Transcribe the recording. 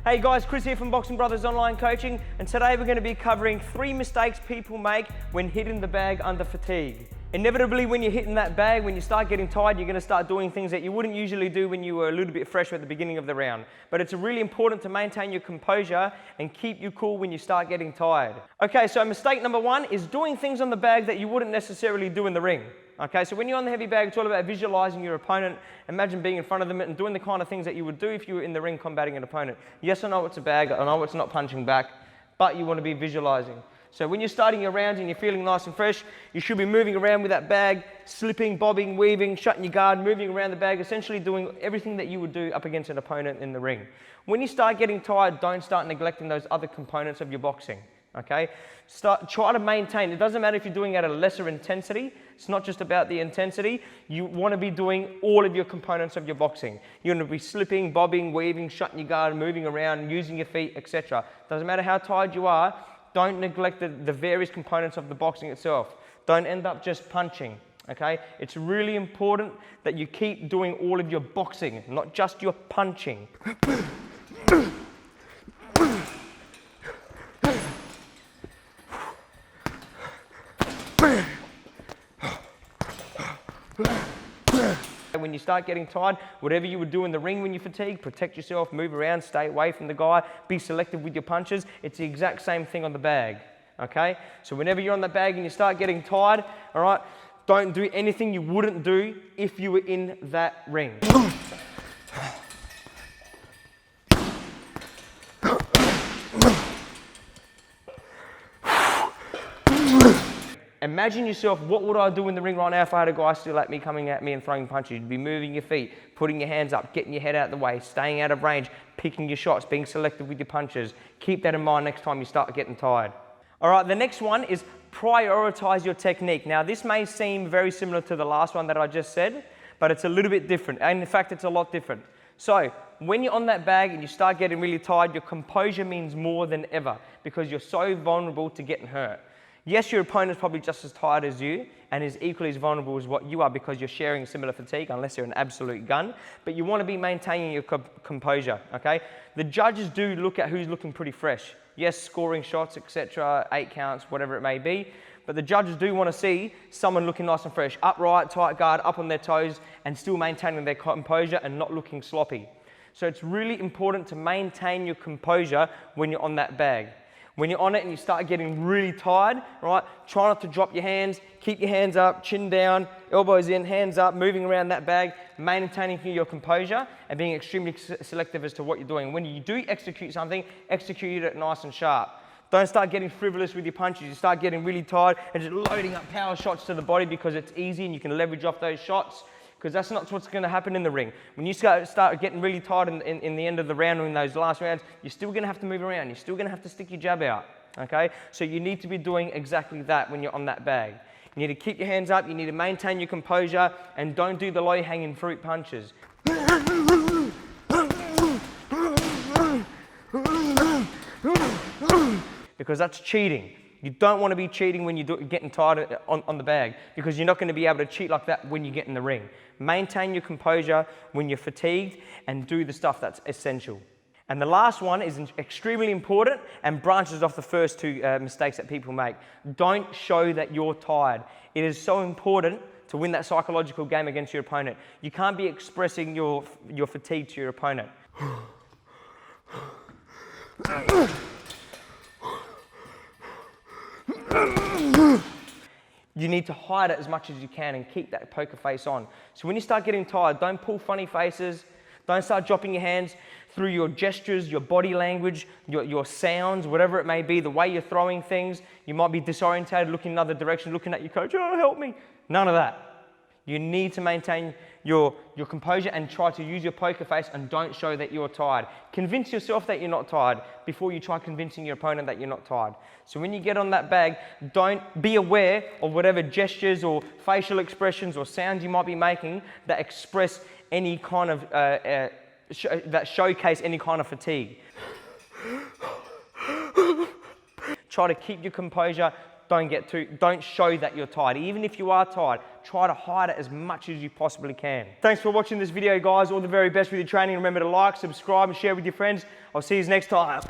Hey guys, Chris here from Boxing Brothers Online Coaching, and today we're going to be covering 3 mistakes people make when hitting the bag under fatigue. Inevitably, when you're hitting that bag, when you start getting tired, you're going to start doing things that you wouldn't usually do when you were a little bit fresher at the beginning of the round. But it's really important to maintain your composure and keep you cool when you start getting tired. Okay, so mistake number 1 is doing things on the bag that you wouldn't necessarily do in the ring. Okay, so when you're on the heavy bag, it's all about visualizing your opponent. Imagine being in front of them and doing the kind of things that you would do if you were in the ring combating an opponent. Yes, I know it's a bag, I know it's not punching back, but you want to be visualizing. So when you're starting your rounds and you're feeling nice and fresh, you should be moving around with that bag, slipping, bobbing, weaving, shutting your guard, moving around the bag, essentially doing everything that you would do up against an opponent in the ring. When you start getting tired, don't start neglecting those other components of your boxing. Okay, try to maintain. It doesn't matter if you're doing it at a lesser intensity. It's not just about the intensity. You want to be doing all of your components of your boxing. You want to be slipping, bobbing, weaving, shutting your guard, moving around, using your feet, etc. Doesn't matter how tired you are. Don't neglect the various components of the boxing itself. Don't end up just punching. Okay, it's really important that you keep doing all of your boxing, not just your punching. When you start getting tired, whatever you would do in the ring when you fatigue, protect yourself, move around, stay away from the guy, be selective with your punches. It's the exact same thing on the bag, okay? So whenever you're on the bag and you start getting tired, all right, don't do anything you wouldn't do if you were in that ring. Imagine yourself, what would I do in the ring right now if I had a guy still at me, coming at me and throwing punches? You'd be moving your feet, putting your hands up, getting your head out of the way, staying out of range, picking your shots, being selective with your punches. Keep that in mind next time you start getting tired. All right, the next one is prioritize your technique. Now, this may seem very similar to the last one that I just said, but it's a little bit different. And in fact, it's a lot different. So when you're on that bag and you start getting really tired, your composure means more than ever because you're so vulnerable to getting hurt. Yes, your opponent's probably just as tired as you and is equally as vulnerable as what you are because you're sharing similar fatigue, unless you're an absolute gun, but you want to be maintaining your composure, okay? The judges do look at who's looking pretty fresh. Yes, scoring shots, etc., 8 counts, whatever it may be, but the judges do want to see someone looking nice and fresh, upright, tight guard, up on their toes, and still maintaining their composure and not looking sloppy. So it's really important to maintain your composure when you're on that bag. When you're on it and you start getting really tired, right, try not to drop your hands, keep your hands up, chin down, elbows in, hands up, moving around that bag, maintaining your composure and being extremely selective as to what you're doing. When you do execute something, execute it nice and sharp. Don't start getting frivolous with your punches. You start getting really tired and just loading up power shots to the body because it's easy and you can leverage off those shots. Because that's not what's going to happen in the ring. When you start getting really tired in the end of the round or in those last rounds, you're still going to have to move around. You're still going to have to stick your jab out, okay? So you need to be doing exactly that when you're on that bag. You need to keep your hands up, you need to maintain your composure, and don't do the low-hanging fruit punches. Because that's cheating. You don't want to be cheating when you're getting tired on the bag because you're not going to be able to cheat like that when you get in the ring. Maintain your composure when you're fatigued and do the stuff that's essential. And the last one is extremely important and branches off the first 2 mistakes that people make. Don't show that you're tired. It is so important to win that psychological game against your opponent. You can't be expressing your fatigue to your opponent. You need to hide it as much as you can and keep that poker face on. So when you start getting tired, don't pull funny faces. Don't start dropping your hands. Through your gestures, your body language, your sounds, whatever it may be, the way you're throwing things. You might be disorientated, looking another direction, looking at your coach, oh, help me. None of that. You need to maintain your composure and try to use your poker face and don't show that you're tired. Convince yourself that you're not tired before you try convincing your opponent that you're not tired. So when you get on that bag, don't be aware of whatever gestures or facial expressions or sounds you might be making that express any kind of, that showcase any kind of fatigue. Try to keep your composure. don't show that you're tired. Even if you are tired, try to hide it as much as you possibly can. Thanks for watching this video, guys. All the very best with your training. Remember to like, subscribe, and share with your friends. I'll see you next time.